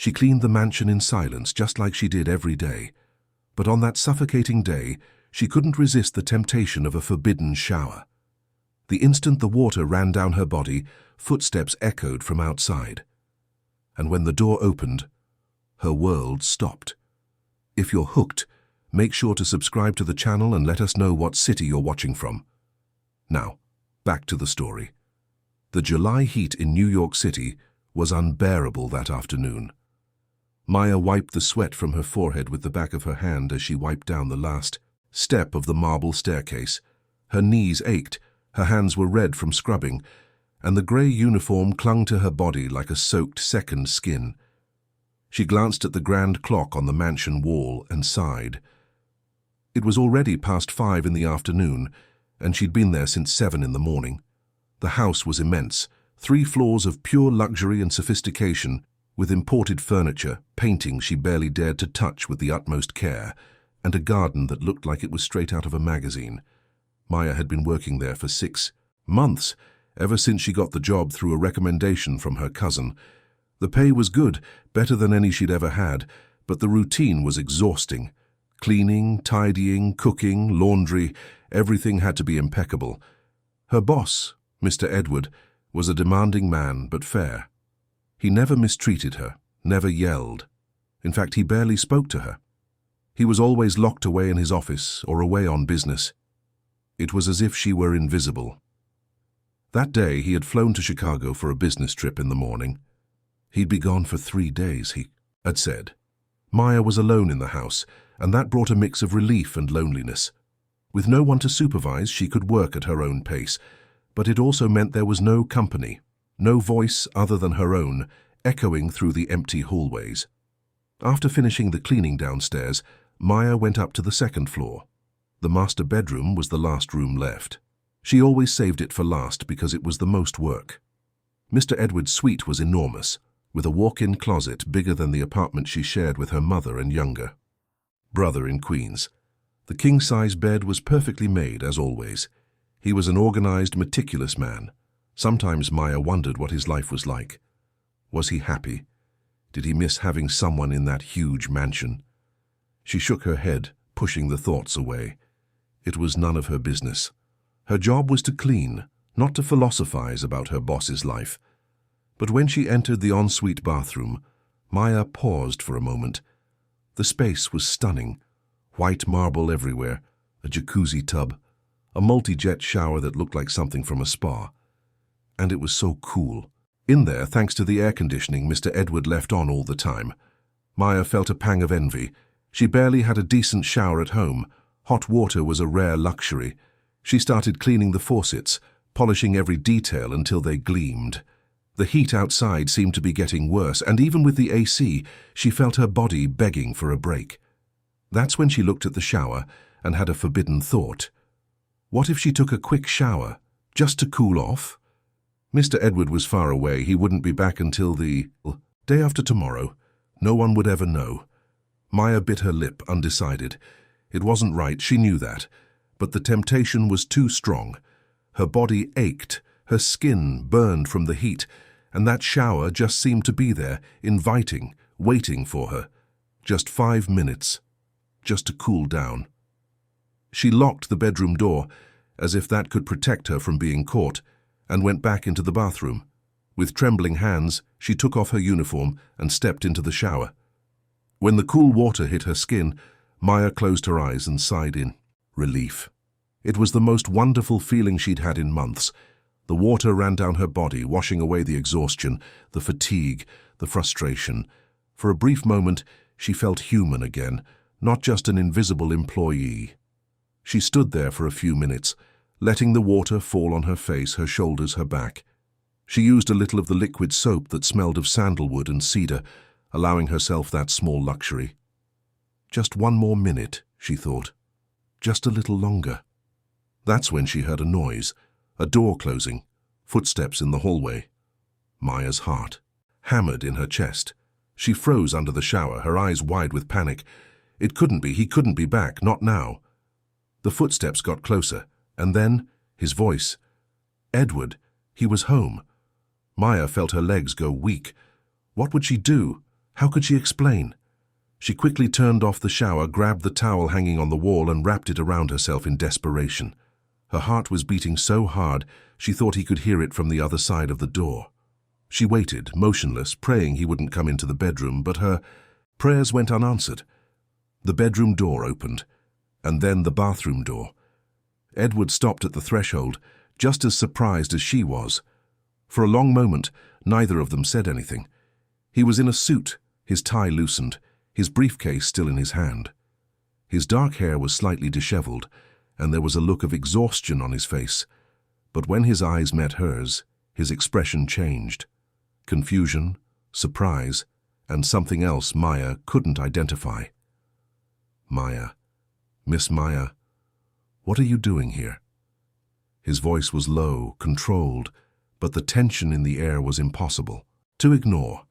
She cleaned the mansion in silence, just like she did every day. But on that suffocating day, she couldn't resist the temptation of a forbidden shower. The instant the water ran down her body, footsteps echoed from outside. And when the door opened, her world stopped. If you're hooked, make sure to subscribe to the channel and let us know what city you're watching from. Now, back to the story. The July heat in New York City was unbearable that afternoon. Maya wiped the sweat from her forehead with the back of her hand as she wiped down the last step of the marble staircase. Her knees ached, her hands were red from scrubbing, and the grey uniform clung to her body like a soaked second skin. She glanced at the grand clock on the mansion wall and sighed. It was already past 5 in the afternoon, and she'd been there since 7 in the morning. The house was immense, 3 floors of pure luxury and sophistication, with imported furniture, paintings she barely dared to touch with the utmost care, and a garden that looked like it was straight out of a magazine. Maya had been working there for 6 months, ever since she got the job through a recommendation from her cousin. The pay was good, better than any she'd ever had, but the routine was exhausting. Cleaning, tidying, cooking, laundry, everything had to be impeccable. Her boss, Mr. Edward, was a demanding man, but fair. He never mistreated her, never yelled. In fact, he barely spoke to her. He was always locked away in his office or away on business. It was as if she were invisible. That day, he had flown to Chicago for a business trip in the morning. He'd be gone for 3 days, he had said. Maya was alone in the house, and that brought a mix of relief and loneliness. With no one to supervise, she could work at her own pace, but it also meant there was no company, no voice other than her own, echoing through the empty hallways. After finishing the cleaning downstairs, Maya went up to the 2nd floor. The master bedroom was the last room left. She always saved it for last because it was the most work. Mr. Edward's suite was enormous, with a walk-in closet bigger than the apartment she shared with her mother and younger brother in Queens. The king-size bed was perfectly made, as always. He was an organized, meticulous man. Sometimes Maya wondered what his life was like. Was he happy? Did he miss having someone in that huge mansion? She shook her head, pushing the thoughts away. It was none of her business. Her job was to clean, not to philosophize about her boss's life. But when she entered the ensuite bathroom, Maya paused for a moment. The space was stunning. White marble everywhere, a jacuzzi tub, a multi-jet shower that looked like something from a spa. And it was so cool. In there, thanks to the air conditioning Mr. Edward left on all the time. Maya felt a pang of envy. She barely had a decent shower at home. Hot water was a rare luxury. She started cleaning the faucets, polishing every detail until they gleamed. The heat outside seemed to be getting worse, and even with the AC, she felt her body begging for a break. That's when she looked at the shower and had a forbidden thought. What if she took a quick shower, just to cool off? Mr. Edward was far away. He wouldn't be back until the day after tomorrow. No one would ever know. Maya bit her lip, undecided. It wasn't right, she knew that. But the temptation was too strong. Her body ached, her skin burned from the heat, and that shower just seemed to be there, inviting, waiting for her. Just 5 minutes, just to cool down. She locked the bedroom door, as if that could protect her from being caught, and went back into the bathroom. With trembling hands, she took off her uniform and stepped into the shower. When the cool water hit her skin, Maya closed her eyes and sighed in relief. It was the most wonderful feeling she'd had in months. The water ran down her body, washing away the exhaustion, the fatigue, the frustration. For a brief moment, she felt human again, not just an invisible employee. She stood there for a few minutes, letting the water fall on her face, her shoulders, her back. She used a little of the liquid soap that smelled of sandalwood and cedar, allowing herself that small luxury. Just 1 more minute, she thought. Just a little longer. That's when she heard a noise, a door closing, footsteps in the hallway. Maya's heart hammered in her chest. She froze under the shower, her eyes wide with panic. It couldn't be, he couldn't be back, not now. The footsteps got closer, and then his voice. Edward, he was home. Maya felt her legs go weak. What would she do? How could she explain? She quickly turned off the shower, grabbed the towel hanging on the wall and wrapped it around herself in desperation. Her heart was beating so hard she thought he could hear it from the other side of the door. She waited, motionless, praying he wouldn't come into the bedroom, but her prayers went unanswered. The bedroom door opened, and then the bathroom door. Edward stopped at the threshold, just as surprised as she was. For a long moment, neither of them said anything. He was in a suit, his tie loosened, his briefcase still in his hand. His dark hair was slightly disheveled, and there was a look of exhaustion on his face. But when his eyes met hers, his expression changed. Confusion, surprise, and something else Maya couldn't identify. Maya, Miss Maya, what are you doing here? His voice was low, controlled, but the tension in the air was impossible to ignore.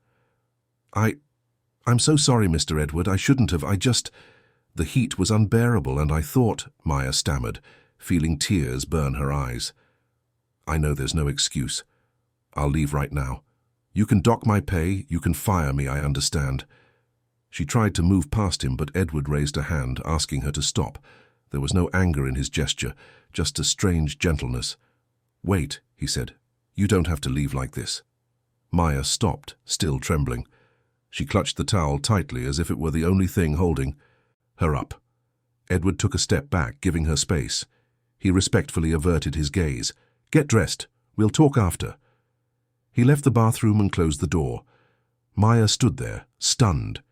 I'm so sorry, Mr. Edward, I shouldn't have, The heat was unbearable and I thought, Maya stammered, feeling tears burn her eyes. I know there's no excuse. I'll leave right now. You can dock my pay, you can fire me, I understand. She tried to move past him, but Edward raised a hand, asking her to stop. There was no anger in his gesture, just a strange gentleness. Wait, he said. You don't have to leave like this. Maya stopped, still trembling. She clutched the towel tightly as if it were the only thing holding her up. Edward took a step back, giving her space. He respectfully averted his gaze. Get dressed. We'll talk after. He left the bathroom and closed the door. Maya stood there, stunned.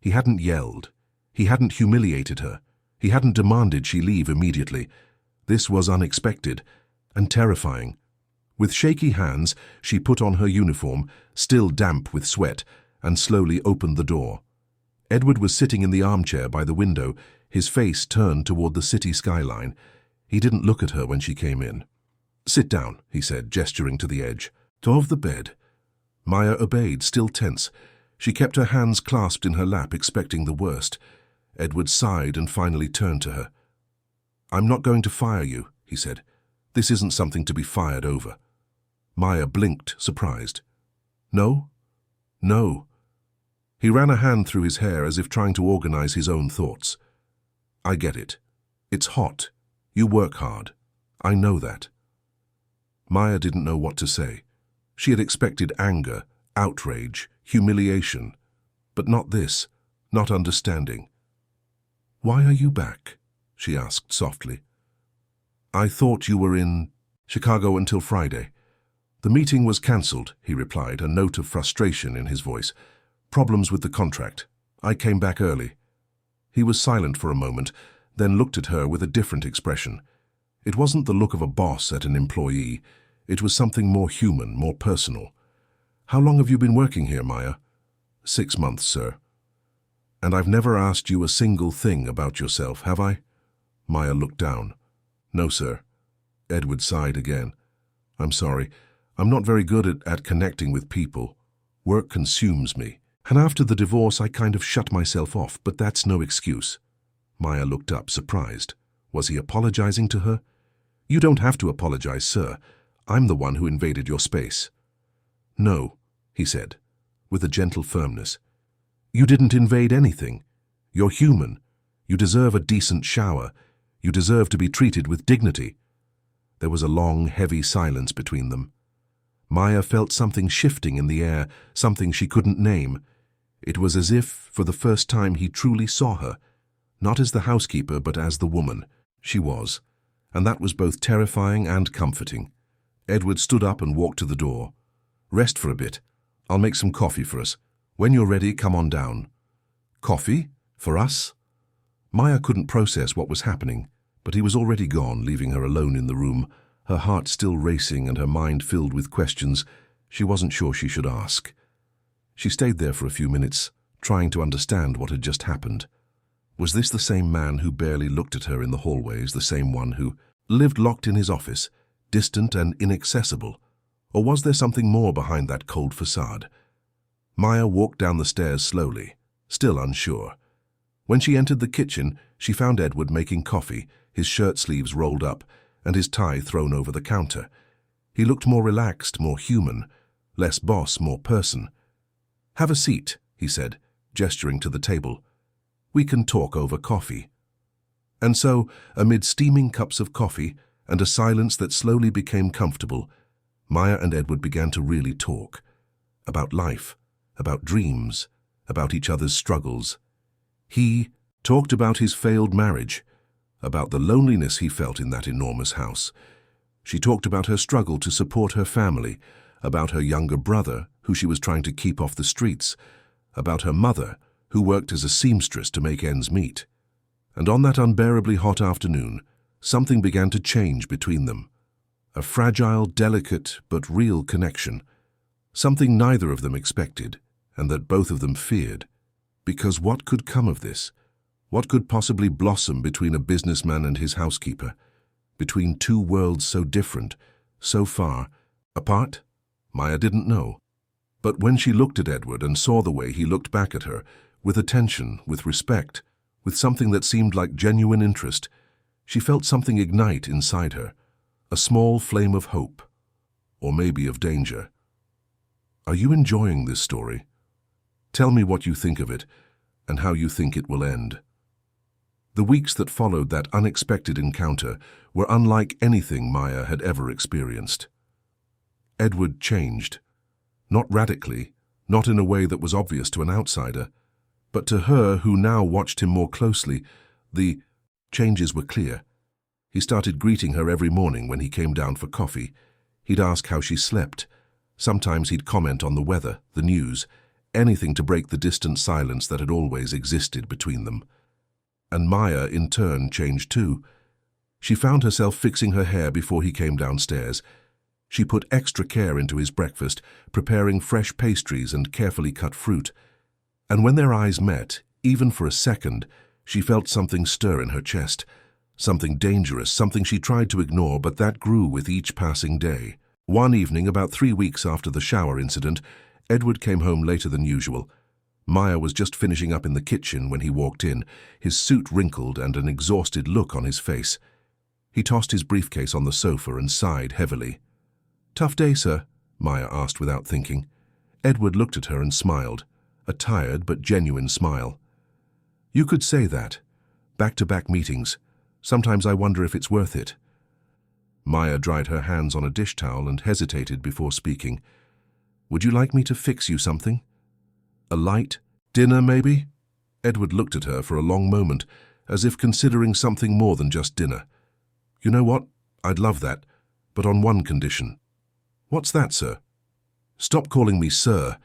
He hadn't yelled. He hadn't humiliated her. He hadn't demanded she leave immediately. This was unexpected and terrifying. With shaky hands, she put on her uniform, still damp with sweat, and slowly opened the door. Edward was sitting in the armchair by the window, his face turned toward the city skyline. He didn't look at her when she came in. Sit down, he said, gesturing to the edge. Of the bed. Maya obeyed, still tense. She kept her hands clasped in her lap, expecting the worst. Edward sighed and finally turned to her. I'm not going to fire you, he said. This isn't something to be fired over. Maya blinked, surprised. No? No. He ran a hand through his hair as if trying to organize his own thoughts. I get it. It's hot. You work hard. I know that. Maya didn't know what to say. She had expected anger, outrage, humiliation, but not this, not understanding. Why are you back? She asked softly. I thought you were in Chicago until Friday. The meeting was cancelled, he replied, a note of frustration in his voice. Problems with the contract. I came back early. He was silent for a moment, then looked at her with a different expression. It wasn't the look of a boss at an employee. It was something more human, more personal. How long have you been working here, Maya? 6 months, sir. And I've never asked you a single thing about yourself, have I? Maya looked down. No, sir. Edward sighed again. I'm sorry. I'm not very good at connecting with people. Work consumes me. And after the divorce, I kind of shut myself off, but that's no excuse. Maya looked up, surprised. Was he apologizing to her? You don't have to apologize, sir. I'm the one who invaded your space. No, he said, with a gentle firmness. You didn't invade anything. You're human. You deserve a decent shower. You deserve to be treated with dignity. There was a long, heavy silence between them. Maya felt something shifting in the air, something she couldn't name. It was as if, for the first time, he truly saw her, not as the housekeeper, but as the woman she was, and that was both terrifying and comforting. Edward stood up and walked to the door. Rest for a bit. I'll make some coffee for us. When you're ready, come on down. Coffee? For us? Maya couldn't process what was happening, but he was already gone, leaving her alone in the room, her heart still racing and her mind filled with questions she wasn't sure she should ask. She stayed there for a few minutes, trying to understand what had just happened. Was this the same man who barely looked at her in the hallways, the same one who lived locked in his office, distant and inaccessible? Or was there something more behind that cold facade? Maya walked down the stairs slowly, still unsure. When she entered the kitchen, she found Edward making coffee, his shirt sleeves rolled up, and his tie thrown over the counter. He looked more relaxed, more human, less boss, more person. Have a seat, he said, gesturing to the table. "We can talk over coffee." And so, amid steaming cups of coffee and a silence that slowly became comfortable, Maya and Edward began to really talk. About life, about dreams, about each other's struggles. He talked about his failed marriage, about the loneliness he felt in that enormous house. She talked about her struggle to support her family, about her younger brother, who she was trying to keep off the streets, about her mother, who worked as a seamstress to make ends meet. And on that unbearably hot afternoon, something began to change between them. A fragile, delicate, but real connection. Something neither of them expected, and that both of them feared. Because what could come of this? What could possibly blossom between a businessman and his housekeeper? Between two worlds so different, so far apart? Maya didn't know. But when she looked at Edward and saw the way he looked back at her, with attention, with respect, with something that seemed like genuine interest, she felt something ignite inside her, a small flame of hope, or maybe of danger. Are you enjoying this story? Tell me what you think of it, and how you think it will end. The weeks that followed that unexpected encounter were unlike anything Maya had ever experienced. Edward changed. Not radically, not in a way that was obvious to an outsider, but to her who now watched him more closely, the changes were clear. He started greeting her every morning when he came down for coffee. He'd ask how she slept. Sometimes he'd comment on the weather, the news, anything to break the distant silence that had always existed between them. And Maya, in turn, changed too. She found herself fixing her hair before he came downstairs. She put extra care into his breakfast, preparing fresh pastries and carefully cut fruit. And when their eyes met, even for a second, she felt something stir in her chest. Something dangerous, something she tried to ignore, but that grew with each passing day. One evening, about 3 weeks after the shower incident, Edward came home later than usual. Maya was just finishing up in the kitchen when he walked in, his suit wrinkled and an exhausted look on his face. He tossed his briefcase on the sofa and sighed heavily. "Tough day, sir?" Maya asked without thinking. Edward looked at her and smiled, a tired but genuine smile. "You could say that. Back-to-back meetings. Sometimes I wonder if it's worth it." Maya dried her hands on a dish towel and hesitated before speaking. "Would you like me to fix you something? A light dinner, maybe?" Edward looked at her for a long moment, as if considering something more than just dinner. "You know what? I'd love that, but on one condition." "What's that, sir?" "Stop calling me sir.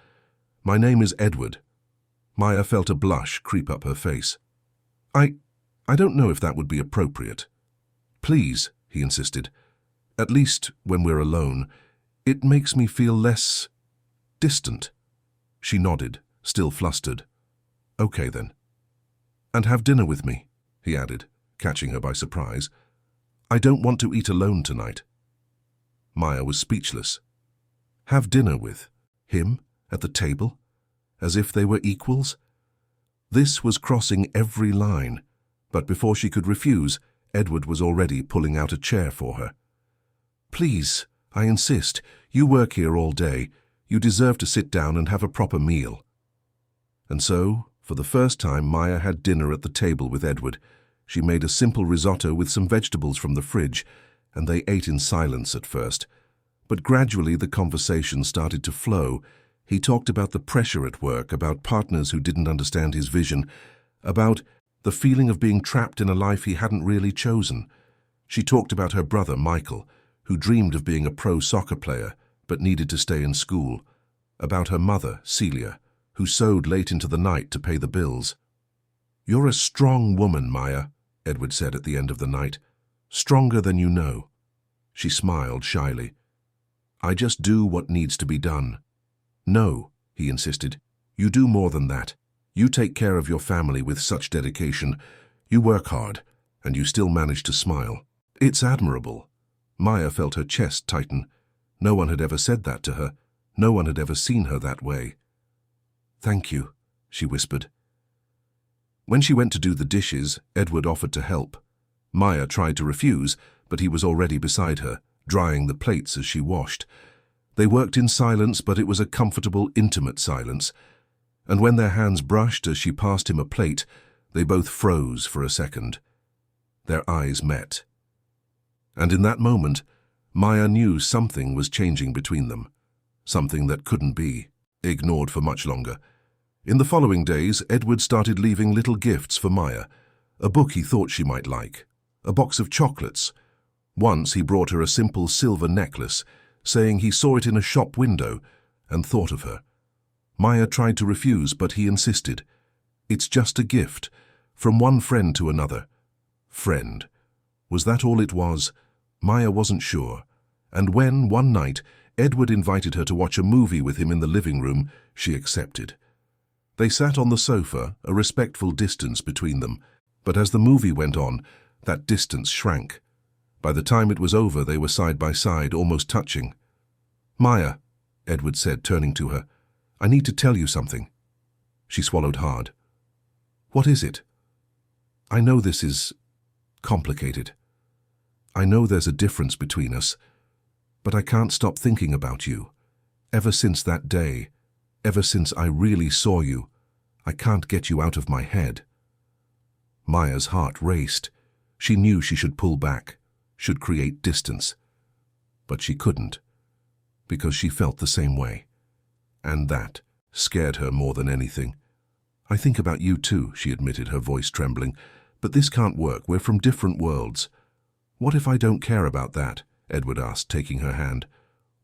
My name is Edward." Maya felt a blush creep up her face. I don't know if that would be appropriate." "Please," he insisted. "At least when we're alone. It makes me feel less distant." She nodded, still flustered. "Okay then." "And have dinner with me," he added, catching her by surprise. "I don't want to eat alone tonight." Maya was speechless. Have dinner with him at the table, as if they were equals? This was crossing every line, but before she could refuse, Edward was already pulling out a chair for her. "Please, I insist. You work here all day. You deserve to sit down and have a proper meal." And so, for the first time, Maya had dinner at the table with Edward. She made a simple risotto with some vegetables from the fridge, and they ate in silence at first. But gradually the conversation started to flow. He talked about the pressure at work, about partners who didn't understand his vision, about the feeling of being trapped in a life he hadn't really chosen. She talked about her brother, Michael, who dreamed of being a pro soccer player but needed to stay in school. About her mother, Celia, who sewed late into the night to pay the bills. "You're a strong woman, Maya," Edward said at the end of the night. "Stronger than you know." She smiled shyly. "I just do what needs to be done." "No," he insisted. "You do more than that. You take care of your family with such dedication. You work hard, and you still manage to smile. It's admirable." Maya felt her chest tighten. No one had ever said that to her. No one had ever seen her that way. "Thank you," she whispered. When she went to do the dishes, Edward offered to help. Maya tried to refuse, but he was already beside her, drying the plates as she washed. They worked in silence, but it was a comfortable, intimate silence. and when their hands brushed as she passed him a plate, they both froze for a second. Their eyes met. And in that moment, Maya knew something was changing between them, something that couldn't be ignored for much longer. In the following days, Edward started leaving little gifts for Maya, a book he thought she might like, a box of chocolates. Once he brought her a simple silver necklace, saying he saw it in a shop window and thought of her. Maya tried to refuse, but he insisted. It's just a gift, from one friend to another. Friend. Was that all it was? Maya wasn't sure. And when, one night, Edward invited her to watch a movie with him in the living room, she accepted. They sat on the sofa, a respectful distance between them, but as the movie went on, that distance shrank. By the time it was over, they were side by side, almost touching. "Maya," Edward said, turning to her, "I need to tell you something." She swallowed hard. "What is it?" "I know this is complicated. I know there's a difference between us, but I can't stop thinking about you. Ever since that day, ever since I really saw you, I can't get you out of my head." Maya's heart raced. She knew she should pull back, should create distance. But she couldn't, because she felt the same way. And that scared her more than anything. "I think about you too," she admitted, her voice trembling. "But this can't work. We're from different worlds." "What if I don't care about that?" Edward asked, taking her hand.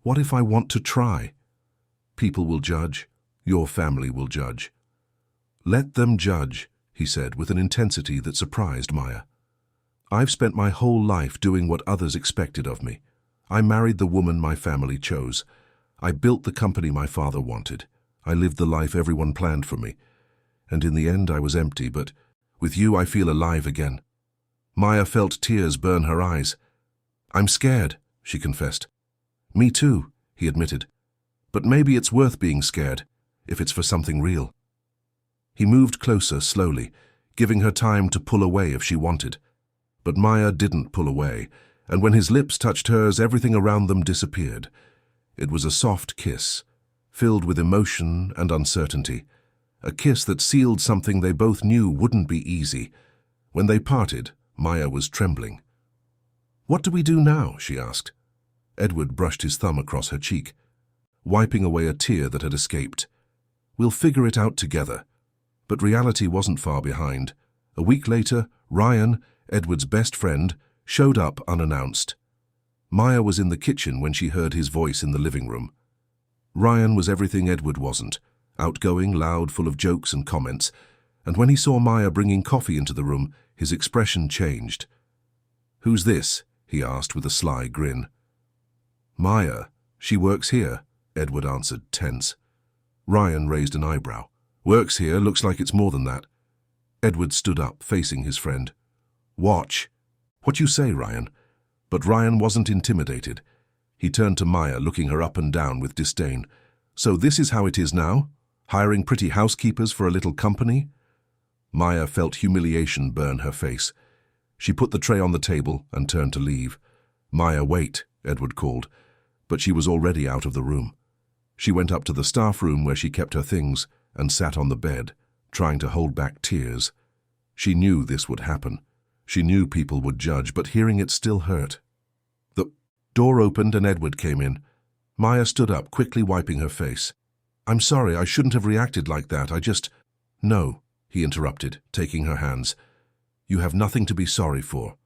"What if I want to try?" "People will judge. Your family will judge." "Let them judge," he said with an intensity that surprised Maya. "I've spent my whole life doing what others expected of me. I married the woman my family chose. I built the company my father wanted. I lived the life everyone planned for me. And in the end I was empty, but with you I feel alive again." Maya felt tears burn her eyes. "I'm scared," she confessed. "Me too," he admitted. "But maybe it's worth being scared, if it's for something real." He moved closer slowly, giving her time to pull away if she wanted. But Maya didn't pull away, and when his lips touched hers, everything around them disappeared. It was a soft kiss, filled with emotion and uncertainty, a kiss that sealed something they both knew wouldn't be easy. When they parted, Maya was trembling. "What do we do now?" she asked. Edward brushed his thumb across her cheek, wiping away a tear that had escaped. "We'll figure it out together." But reality wasn't far behind. A week later, Ryan, Edward's best friend, showed up unannounced. Maya was in the kitchen when she heard his voice in the living room. Ryan was everything Edward wasn't, outgoing, loud, full of jokes and comments, and when he saw Maya bringing coffee into the room, his expression changed. "Who's this?" he asked with a sly grin. "Maya. She works here," Edward answered, tense. Ryan raised an eyebrow. "Works here? Looks like it's more than that." Edward stood up, facing his friend. "Watch." "What you say, Ryan?" But Ryan wasn't intimidated. He turned to Maya, looking her up and down with disdain. "So this is how it is now? Hiring pretty housekeepers for a little company?" Maya felt humiliation burn her face. She put the tray on the table and turned to leave. "Maya, wait," Edward called, but she was already out of the room. She went up to the staff room where she kept her things and sat on the bed, trying to hold back tears. She knew this would happen. She knew people would judge, but hearing it still hurt. The door opened and Edward came in. Maya stood up, quickly wiping her face. "I'm sorry, I shouldn't have reacted like that. I just—" "No," he interrupted, taking her hands. "You have nothing to be sorry for.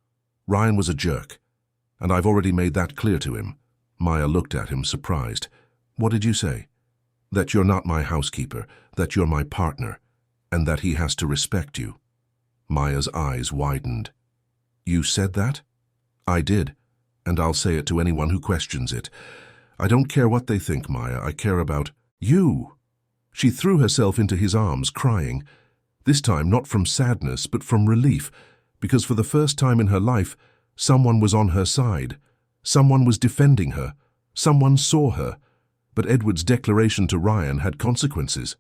Ryan was a jerk, and I've already made that clear to him." Maya looked at him, surprised. "What did you say?" "That you're not my housekeeper, that you're my partner, and that he has to respect you." Maya's eyes widened. "You said that?" "I did, and I'll say it to anyone who questions it. I don't care what they think, Maya. I care about you." She threw herself into his arms, crying. This time not from sadness, but from relief, because for the first time in her life, someone was on her side. Someone was defending her. Someone saw her. But Edward's declaration to Ryan had consequences.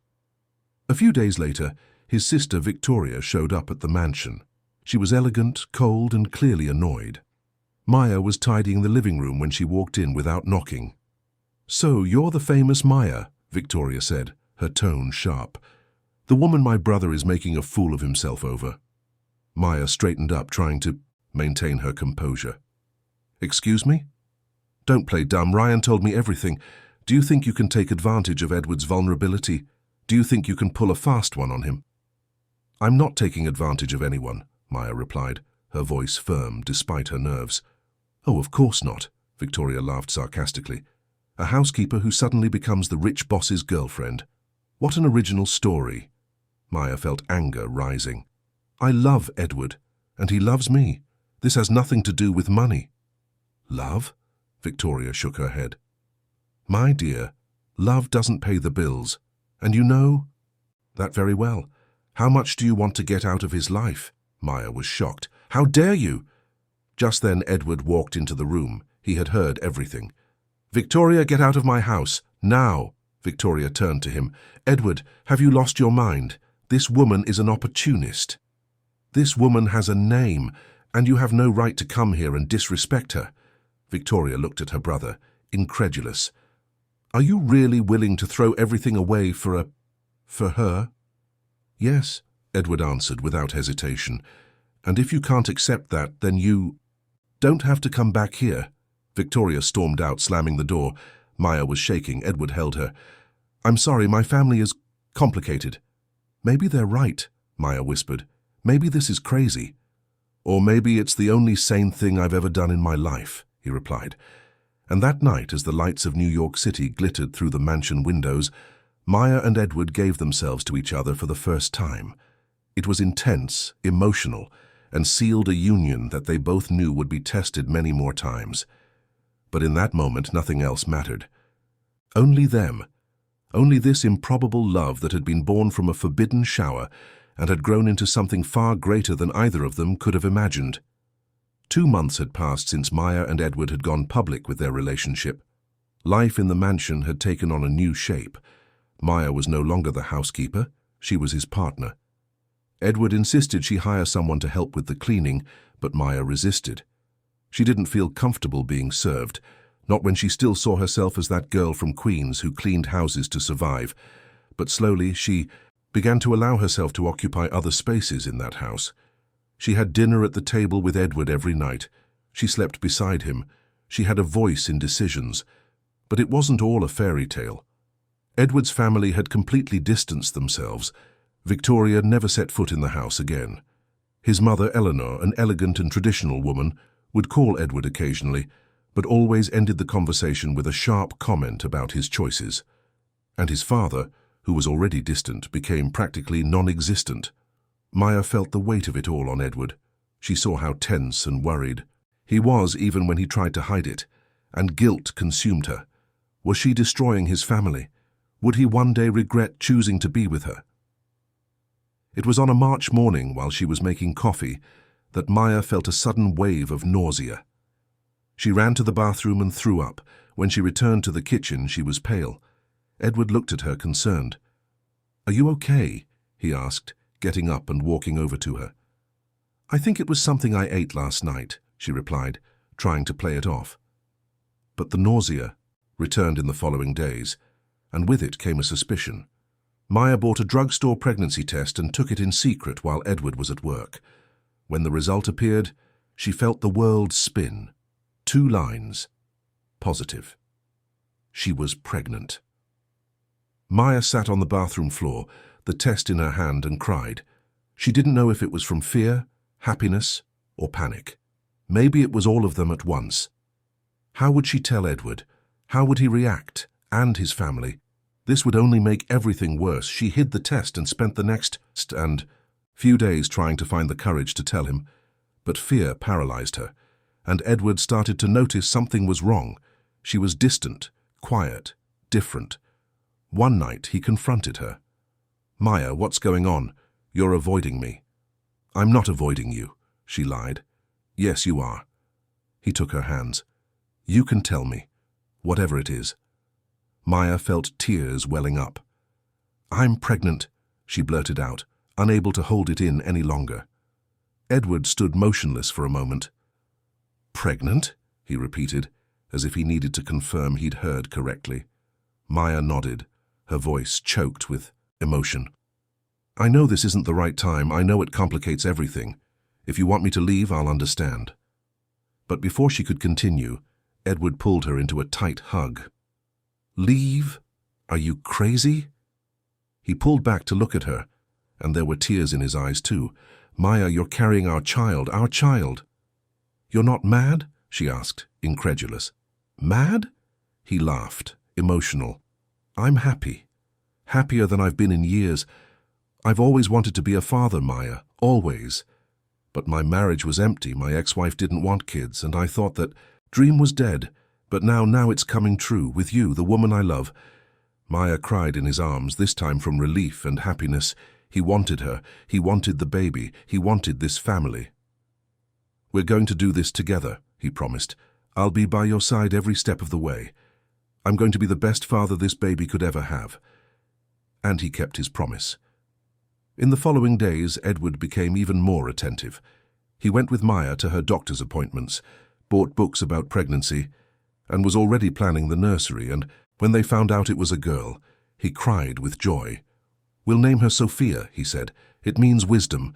A few days later, his sister Victoria showed up at the mansion. She was elegant, cold, and clearly annoyed. Maya was tidying the living room when she walked in without knocking. "So you're the famous Maya," Victoria said, her tone sharp. The woman my brother is making a fool of himself over. Maya straightened up, trying to maintain her composure. Excuse me? Don't play dumb. Ryan told me everything. Do you think you can take advantage of Edward's vulnerability? Do you think you can pull a fast one on him? I'm not taking advantage of anyone, Maya replied, her voice firm despite her nerves. Oh, of course not, Victoria laughed sarcastically. A housekeeper who suddenly becomes the rich boss's girlfriend. What an original story. Maya felt anger rising. I love Edward, and he loves me. This has nothing to do with money. Love? Victoria shook her head. My dear, love doesn't pay the bills, and you know that very well. How much do you want to get out of his life? Maya was shocked. How dare you? Just then Edward walked into the room. He had heard everything. Victoria, get out of my house, now! Victoria turned to him. Edward, have you lost your mind? This woman is an opportunist. This woman has a name, and you have no right to come here and disrespect her. Victoria looked at her brother, incredulous. Are you really willing to throw everything away for her? Yes, Edward answered without hesitation. And if you can't accept that, then you don't have to come back here. Victoria stormed out, slamming the door. Maya was shaking. Edward held her. I'm sorry, my family is complicated. Maybe they're right, Maya whispered. Maybe this is crazy. Or maybe it's the only sane thing I've ever done in my life, he replied. And that night, as the lights of New York City glittered through the mansion windows, Maya and Edward gave themselves to each other for the first time. It was intense, emotional, and sealed a union that they both knew would be tested many more times. But in that moment, nothing else mattered. Only them. Only this improbable love that had been born from a forbidden shower and had grown into something far greater than either of them could have imagined. 2 months had passed since Maya and Edward had gone public with their relationship. Life in the mansion had taken on a new shape. Maya was no longer the housekeeper, she was his partner. Edward insisted she hire someone to help with the cleaning, but Maya resisted. She didn't feel comfortable being served, not when she still saw herself as that girl from Queens who cleaned houses to survive. But slowly she began to allow herself to occupy other spaces in that house. She had dinner at the table with Edward every night. She slept beside him. She had a voice in decisions. But it wasn't all a fairy tale. Edward's family had completely distanced themselves. Victoria never set foot in the house again. His mother, Eleanor, an elegant and traditional woman, would call Edward occasionally, but always ended the conversation with a sharp comment about his choices. And his father, who was already distant, became practically non-existent. Maya felt the weight of it all on Edward. She saw how tense and worried he was even when he tried to hide it, and guilt consumed her. Was she destroying his family? Would he one day regret choosing to be with her? It was on a March morning while she was making coffee that Maya felt a sudden wave of nausea. She ran to the bathroom and threw up. When she returned to the kitchen, she was pale. Edward looked at her, concerned. Are you okay? He asked, getting up and walking over to her. I think it was something I ate last night, she replied, trying to play it off. But the nausea returned in the following days, and with it came a suspicion. Maya bought a drugstore pregnancy test and took it in secret while Edward was at work. When the result appeared, she felt the world spin. 2 lines. Positive. She was pregnant. Maya sat on the bathroom floor, the test in her hand, and cried. She didn't know if it was from fear, happiness, or panic. Maybe it was all of them at once. How would she tell Edward? How would he react, and his family? This would only make everything worse. She hid the test and spent the next few days trying to find the courage to tell him. But fear paralyzed her, and Edward started to notice something was wrong. She was distant, quiet, different. One night he confronted her. Maya, what's going on? You're avoiding me. I'm not avoiding you, she lied. Yes, you are. He took her hands. You can tell me, whatever it is. Maya felt tears welling up. I'm pregnant, she blurted out, unable to hold it in any longer. Edward stood motionless for a moment. Pregnant? He repeated, as if he needed to confirm he'd heard correctly. Maya nodded, her voice choked with emotion. I know this isn't the right time. I know it complicates everything. If you want me to leave, I'll understand. But before she could continue, Edward pulled her into a tight hug. Leave? Are you crazy? He pulled back to look at her, and there were tears in his eyes too. Maya, you're carrying our child, our child. You're not mad? She asked, incredulous. Mad? He laughed, emotional. I'm happy. Happier than I've been in years. I've always wanted to be a father, Maya, always. But my marriage was empty, my ex-wife didn't want kids, and I thought that dream was dead. But now it's coming true, with you, the woman I love. Maya cried in his arms, this time from relief and happiness. He wanted her, he wanted the baby, he wanted this family. We're going to do this together, he promised. I'll be by your side every step of the way. I'm going to be the best father this baby could ever have. And he kept his promise. In the following days, Edward became even more attentive. He went with Maya to her doctor's appointments, bought books about pregnancy, and was already planning the nursery, and when they found out it was a girl, he cried with joy. We'll name her Sophia, he said. It means wisdom,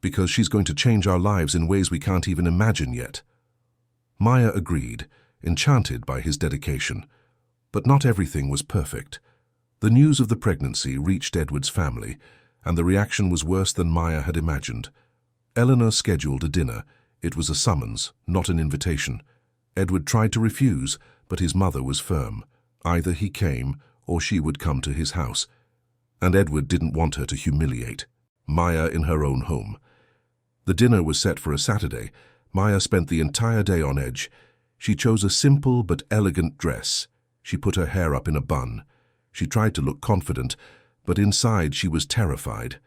because she's going to change our lives in ways we can't even imagine yet. Maya agreed, enchanted by his dedication. But not everything was perfect. The news of the pregnancy reached Edward's family, and the reaction was worse than Maya had imagined. Eleanor scheduled a dinner. It was a summons, not an invitation. Edward tried to refuse, but his mother was firm. Either he came, or she would come to his house. And Edward didn't want her to humiliate Maya in her own home. The dinner was set for a Saturday. Maya spent the entire day on edge. She chose a simple but elegant dress. She put her hair up in a bun. She tried to look confident, but inside she was terrified.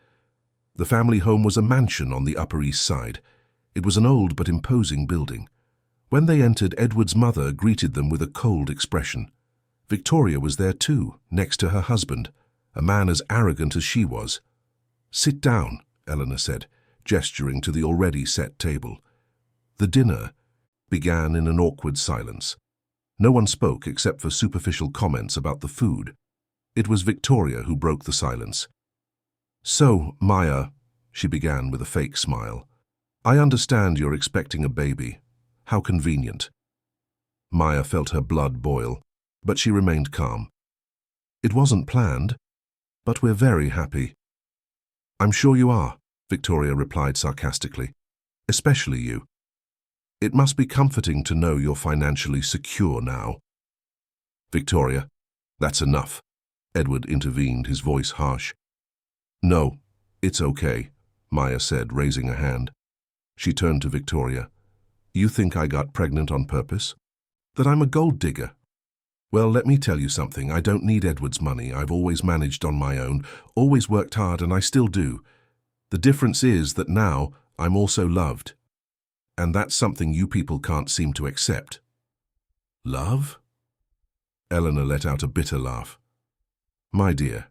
The family home was a mansion on the Upper East Side. It was an old but imposing building. When they entered, Edward's mother greeted them with a cold expression. Victoria was there too, next to her husband, a man as arrogant as she was. Sit down, Eleanor said, gesturing to the already set table. The dinner began in an awkward silence. No one spoke except for superficial comments about the food. It was Victoria who broke the silence. So, Maya, she began with a fake smile, I understand you're expecting a baby. How convenient. Maya felt her blood boil, but she remained calm. It wasn't planned, but we're very happy. I'm sure you are, Victoria replied sarcastically. Especially you. It must be comforting to know you're financially secure now. Victoria, that's enough. Edward intervened, his voice harsh. No, it's okay, Maya said, raising a hand. She turned to Victoria. You think I got pregnant on purpose? That I'm a gold digger? Well, let me tell you something. I don't need Edward's money. I've always managed on my own, always worked hard, and I still do. The difference is that now I'm also loved. And that's something you people can't seem to accept. Love? Eleanor let out a bitter laugh. My dear,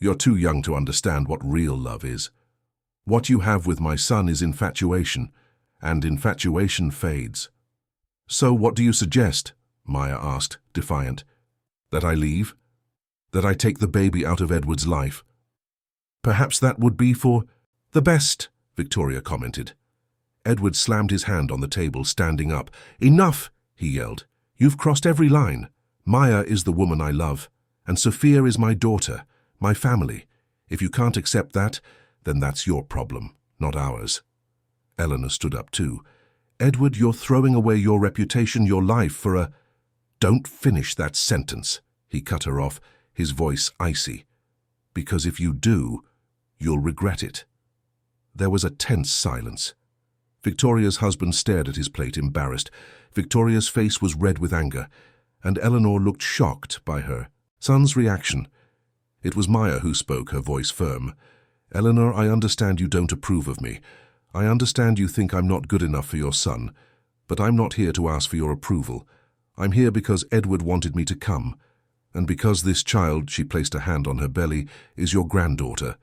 you're too young to understand what real love is. What you have with my son is infatuation, and infatuation fades. So what do you suggest? Maya asked, defiant. That I leave? That I take the baby out of Edward's life? Perhaps that would be for the best, Victoria commented. Edward slammed his hand on the table, standing up. Enough, he yelled. You've crossed every line. Maya is the woman I love, and Sophia is my daughter, my family. If you can't accept that, then that's your problem, not ours. Eleanor stood up too. Edward, you're throwing away your reputation, your life for a... Don't finish that sentence, he cut her off, his voice icy. Because if you do, you'll regret it. There was a tense silence. Victoria's husband stared at his plate, embarrassed. Victoria's face was red with anger, and Eleanor looked shocked by her son's reaction. It was Maya who spoke, her voice firm. Eleanor, I understand you don't approve of me. I understand you think I'm not good enough for your son, but I'm not here to ask for your approval. I'm here because Edward wanted me to come, and because this child, she placed a hand on her belly, is your granddaughter,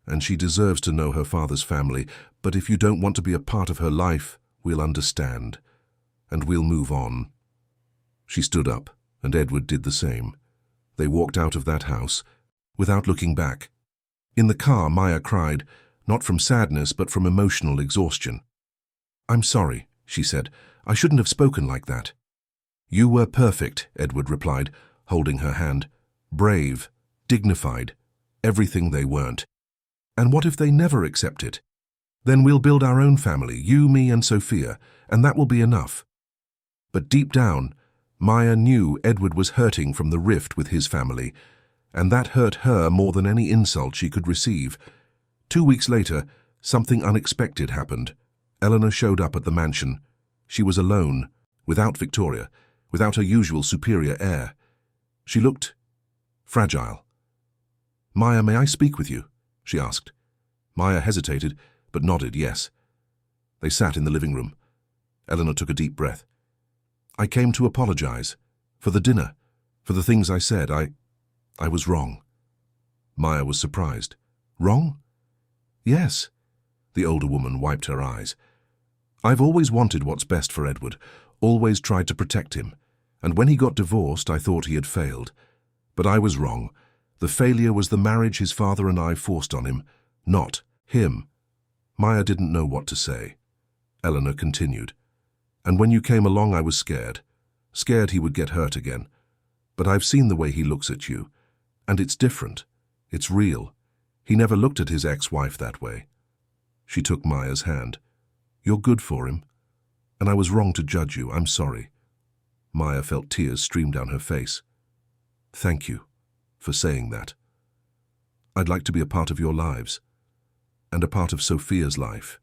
and she deserves to know her father's family, but if you don't want to be a part of her life, we'll understand, and we'll move on. She stood up, and Edward did the same. They walked out of that house, without looking back. In the car, Maya cried, not from sadness but from emotional exhaustion. "I'm sorry," she said. "I shouldn't have spoken like that." "You were perfect," Edward replied, holding her hand. "Brave, dignified, everything they weren't. And what if they never accept it? Then we'll build our own family, you, me, and Sophia, and that will be enough." But deep down, Maya knew Edward was hurting from the rift with his family, and that hurt her more than any insult she could receive. 2 weeks later, something unexpected happened. Eleanor showed up at the mansion. She was alone, without Victoria, without her usual superior air. She looked fragile. "Maya, may I speak with you?" she asked. Maya hesitated, but nodded yes. They sat in the living room. Eleanor took a deep breath. "I came to apologize. For the dinner. For the things I said. I was wrong." Maya was surprised. "Wrong?" "Yes." The older woman wiped her eyes. "I've always wanted what's best for Edward, always tried to protect him, and when he got divorced I thought he had failed. But I was wrong. The failure was the marriage his father and I forced on him, not him." Maya didn't know what to say. Eleanor continued. "And when you came along I was scared. Scared he would get hurt again. But I've seen the way he looks at you. And it's different. It's real. He never looked at his ex-wife that way." She took Maya's hand. "You're good for him. And I was wrong to judge you. I'm sorry." Maya felt tears stream down her face. "Thank you for saying that. I'd like to be a part of your lives, and a part of Sophia's life,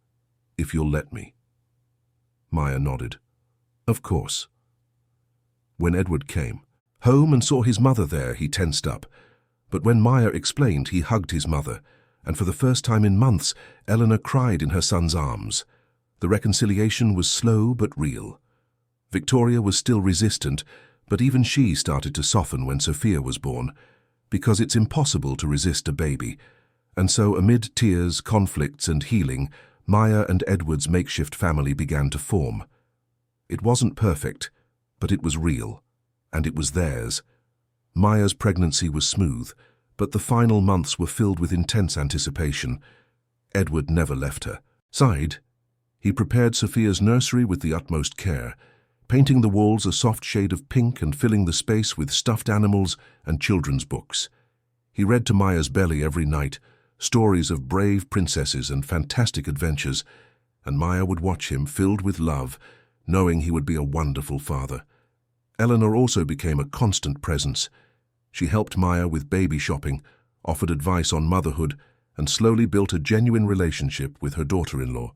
if you'll let me." Maya nodded. "Of course." When Edward came home and saw his mother there, he tensed up. But when Maya explained, he hugged his mother, and for the first time in months, Eleanor cried in her son's arms. The reconciliation was slow but real. Victoria was still resistant, but even she started to soften when Sophia was born, because it's impossible to resist a baby. And so amid tears, conflicts and healing, Maya and Edward's makeshift family began to form. It wasn't perfect, but it was real, and it was theirs. Maya's pregnancy was smooth, but the final months were filled with intense anticipation. Edward never left her side. He prepared Sophia's nursery with the utmost care, painting the walls a soft shade of pink and filling the space with stuffed animals and children's books. He read to Maya's belly every night, stories of brave princesses and fantastic adventures, and Maya would watch him, filled with love, knowing he would be a wonderful father. Eleanor also became a constant presence. She helped Maya with baby shopping, offered advice on motherhood, and slowly built a genuine relationship with her daughter-in-law.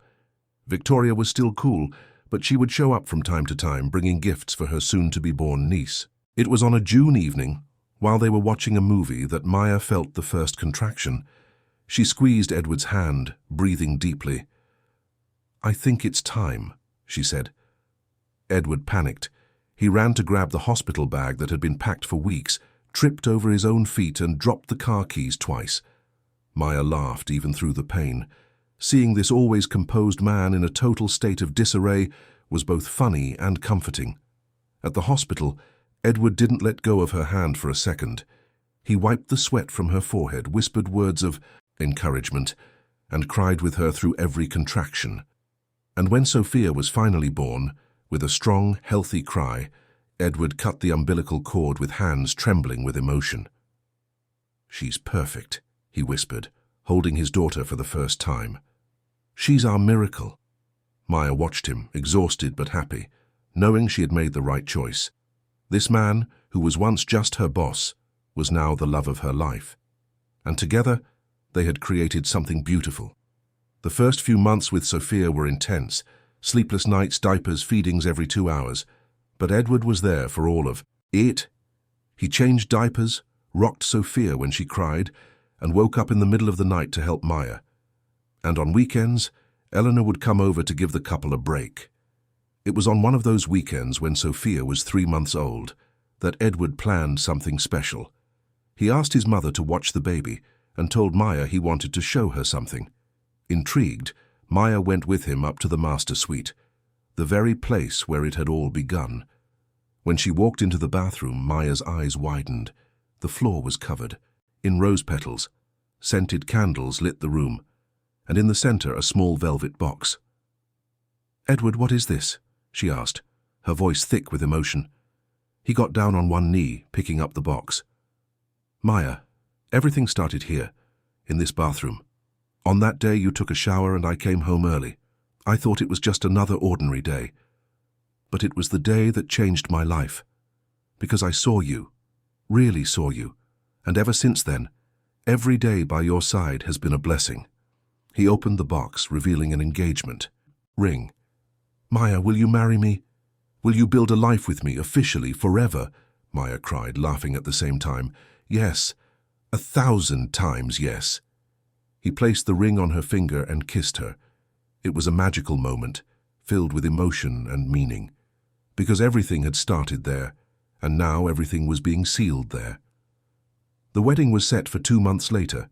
Victoria was still cool, but she would show up from time to time, bringing gifts for her soon-to-be-born niece. It was on a June evening, while they were watching a movie, that Maya felt the first contraction. She squeezed Edward's hand, breathing deeply. "I think it's time," she said. Edward panicked. He ran to grab the hospital bag that had been packed for weeks, tripped over his own feet and dropped the car keys twice. Maya laughed even through the pain. Seeing this always composed man in a total state of disarray was both funny and comforting. At the hospital, Edward didn't let go of her hand for a second. He wiped the sweat from her forehead, whispered words of encouragement, and cried with her through every contraction. And when Sophia was finally born, with a strong, healthy cry, Edward cut the umbilical cord with hands trembling with emotion. "She's perfect," he whispered, holding his daughter for the first time. "She's our miracle." Maya watched him, exhausted but happy, knowing she had made the right choice. This man, who was once just her boss, was now the love of her life. And together, they had created something beautiful. The first few months with Sophia were intense, sleepless nights, diapers, feedings every 2 hours. But Edward was there for all of it. He changed diapers, rocked Sophia when she cried, and woke up in the middle of the night to help Maya. And on weekends, Eleanor would come over to give the couple a break. It was on one of those weekends when Sophia was 3 months old that Edward planned something special. He asked his mother to watch the baby and told Maya he wanted to show her something. Intrigued, Maya went with him up to the master suite, the very place where it had all begun. When she walked into the bathroom, Maya's eyes widened. The floor was covered in rose petals, Scented candles lit the room, and in the center a small velvet box. "Edward, what is this?" she asked, her voice thick with emotion. He got down on one knee, picking up the box. "Maya, everything started here, in this bathroom. On that day you took a shower and I came home early. I thought it was just another ordinary day. But it was the day that changed my life. Because I saw you, really saw you, and ever since then, every day by your side has been a blessing." He opened the box, revealing an engagement ring. "Maya, will you marry me? Will you build a life with me, officially, forever?" Maya cried, laughing at the same time. "Yes, 1,000 times yes." He placed the ring on her finger and kissed her. It was a magical moment, filled with emotion and meaning, because everything had started there, and now everything was being sealed there. The wedding was set for 2 months later.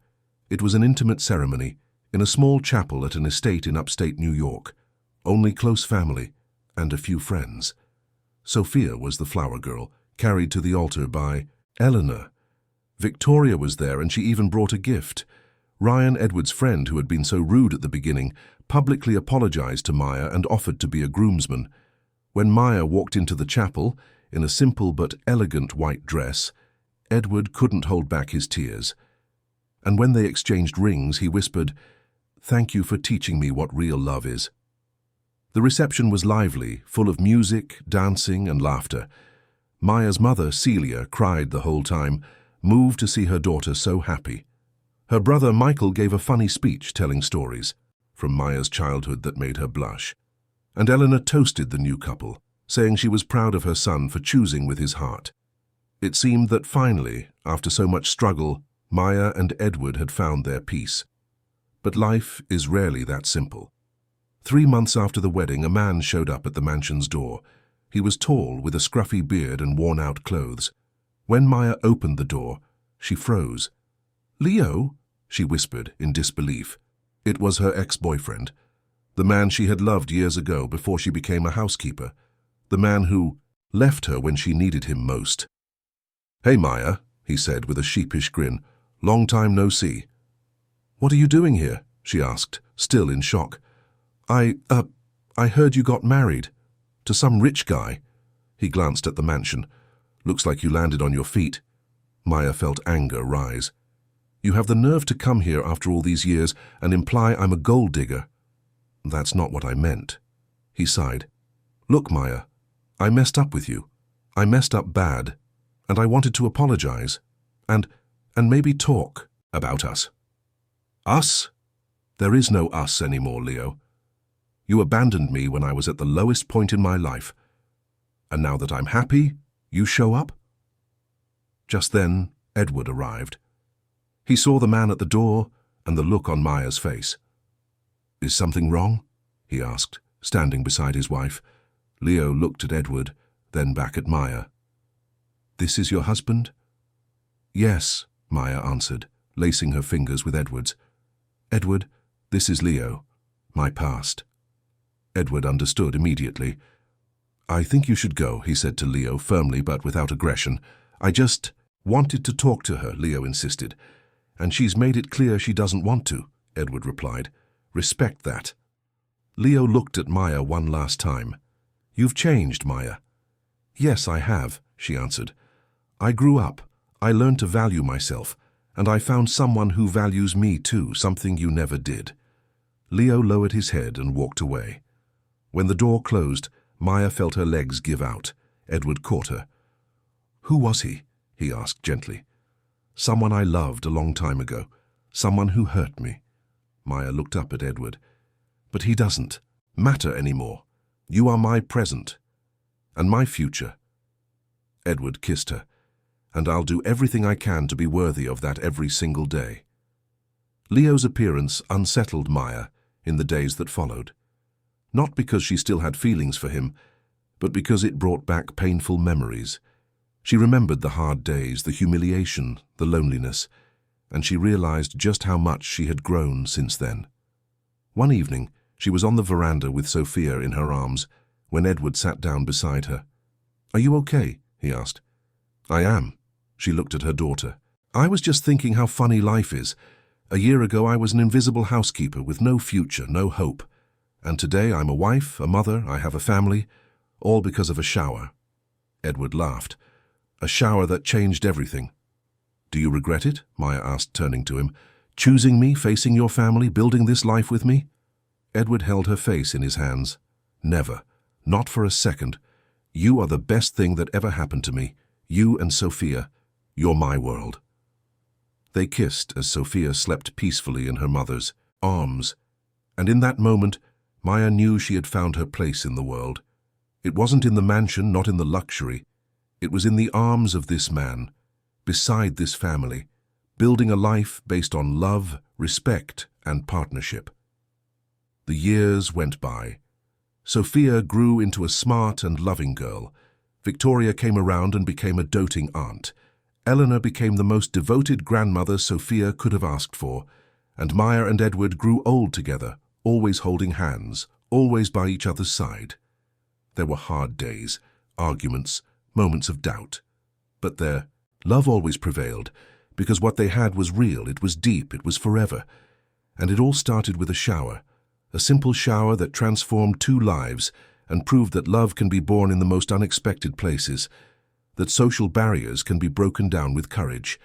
It was an intimate ceremony, in a small chapel at an estate in upstate New York. Only close family, and a few friends. Sophia was the flower girl, carried to the altar by Eleanor. Victoria was there, and she even brought a gift. Ryan, Edward's friend who had been so rude at the beginning, publicly apologized to Maya and offered to be a groomsman. When Maya walked into the chapel, in a simple but elegant white dress, Edward couldn't hold back his tears. And when they exchanged rings, he whispered, "Thank you for teaching me what real love is." The reception was lively, full of music, dancing, and laughter. Maya's mother, Celia, cried the whole time, moved to see her daughter so happy. Her brother Michael gave a funny speech telling stories from Maya's childhood that made her blush. And Eleanor toasted the new couple, saying she was proud of her son for choosing with his heart. It seemed that finally, after so much struggle, Maya and Edward had found their peace. But life is rarely that simple. 3 months after the wedding, a man showed up at the mansion's door. He was tall, with a scruffy beard and worn-out clothes. When Maya opened the door, she froze. "Leo?" she whispered in disbelief. It was her ex-boyfriend, the man she had loved years ago before she became a housekeeper, the man who left her when she needed him most. "Hey, Maya," he said with a sheepish grin. "Long time no see." "What are you doing here?" she asked, still in shock. I heard you got married. To some rich guy." He glanced at the mansion. "Looks like you landed on your feet." Maya felt anger rise. "You have the nerve to come here after all these years and imply I'm a gold digger." "That's not what I meant." He sighed. "Look, Maya, I messed up with you. I messed up bad, and I wanted to apologize, and maybe talk about us." "Us? There is no us anymore, Leo. You abandoned me when I was at the lowest point in my life, and now that I'm happy, you show up?" Just then, Edward arrived. He saw the man at the door and the look on Maya's face. "Is something wrong?" he asked, standing beside his wife. Leo looked at Edward, then back at Maya. "This is your husband?" "Yes," Maya answered, lacing her fingers with Edward's. "Edward, this is Leo, my past." Edward understood immediately. "I think you should go," he said to Leo, firmly but without aggression. "I just wanted to talk to her," Leo insisted. "And she's made it clear she doesn't want to," Edward replied. "Respect that." Leo looked at Maya one last time. "You've changed, Maya." "Yes, I have," she answered. "I grew up, I learned to value myself, and I found someone who values me too, something you never did." Leo lowered his head and walked away. When the door closed, Maya felt her legs give out. Edward caught her. "Who was he?" he asked gently. "Someone I loved a long time ago. Someone who hurt me." Maya looked up at Edward. "But he doesn't matter anymore. You are my present and my future." Edward kissed her. "And I'll do everything I can to be worthy of that every single day." Leo's appearance unsettled Maya in the days that followed. Not because she still had feelings for him, but because it brought back painful memories. She remembered the hard days, the humiliation, the loneliness, and she realized just how much she had grown since then. One evening, she was on the veranda with Sophia in her arms when Edward sat down beside her. "Are you okay?" he asked. "I am." She looked at her daughter. "I was just thinking how funny life is. A year ago I was an invisible housekeeper with no future, no hope. And today I'm a wife, a mother, I have a family, all because of a shower." Edward laughed. "A shower that changed everything." "Do you regret it?" Maya asked, turning to him. "Choosing me, facing your family, building this life with me?" Edward held her face in his hands. "Never. Not for a second. You are the best thing that ever happened to me. You and Sophia. You're my world." They kissed as Sophia slept peacefully in her mother's arms. And in that moment, Maya knew she had found her place in the world. It wasn't in the mansion, not in the luxury. It was in the arms of this man, beside this family, building a life based on love, respect, and partnership. The years went by. Sophia grew into a smart and loving girl. Victoria came around and became a doting aunt. Eleanor became the most devoted grandmother Sophia could have asked for. And Maya and Edward grew old together, always holding hands, always by each other's side. There were hard days, arguments, moments of doubt. But their love always prevailed, because what they had was real, it was deep, it was forever. And it all started with a shower, a simple shower that transformed two lives and proved that love can be born in the most unexpected places, that social barriers can be broken down with courage,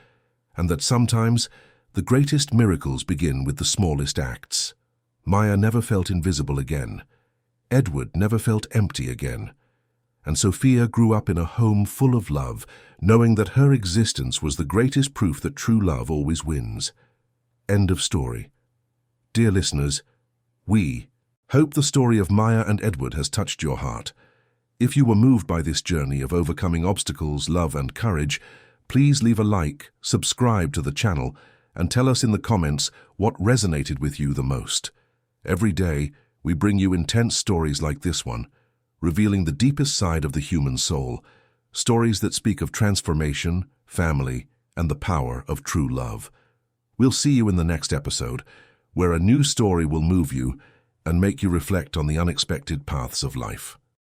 and that sometimes the greatest miracles begin with the smallest acts. Maya never felt invisible again. Edward never felt empty again. And Sophia grew up in a home full of love, knowing that her existence was the greatest proof that true love always wins. End of story. Dear listeners, we hope the story of Maya and Edward has touched your heart. If you were moved by this journey of overcoming obstacles, love and courage, please leave a like, subscribe to the channel, and tell us in the comments what resonated with you the most. Every day, we bring you intense stories like this one, revealing the deepest side of the human soul, stories that speak of transformation, family, and the power of true love. We'll see you in the next episode, where a new story will move you and make you reflect on the unexpected paths of life.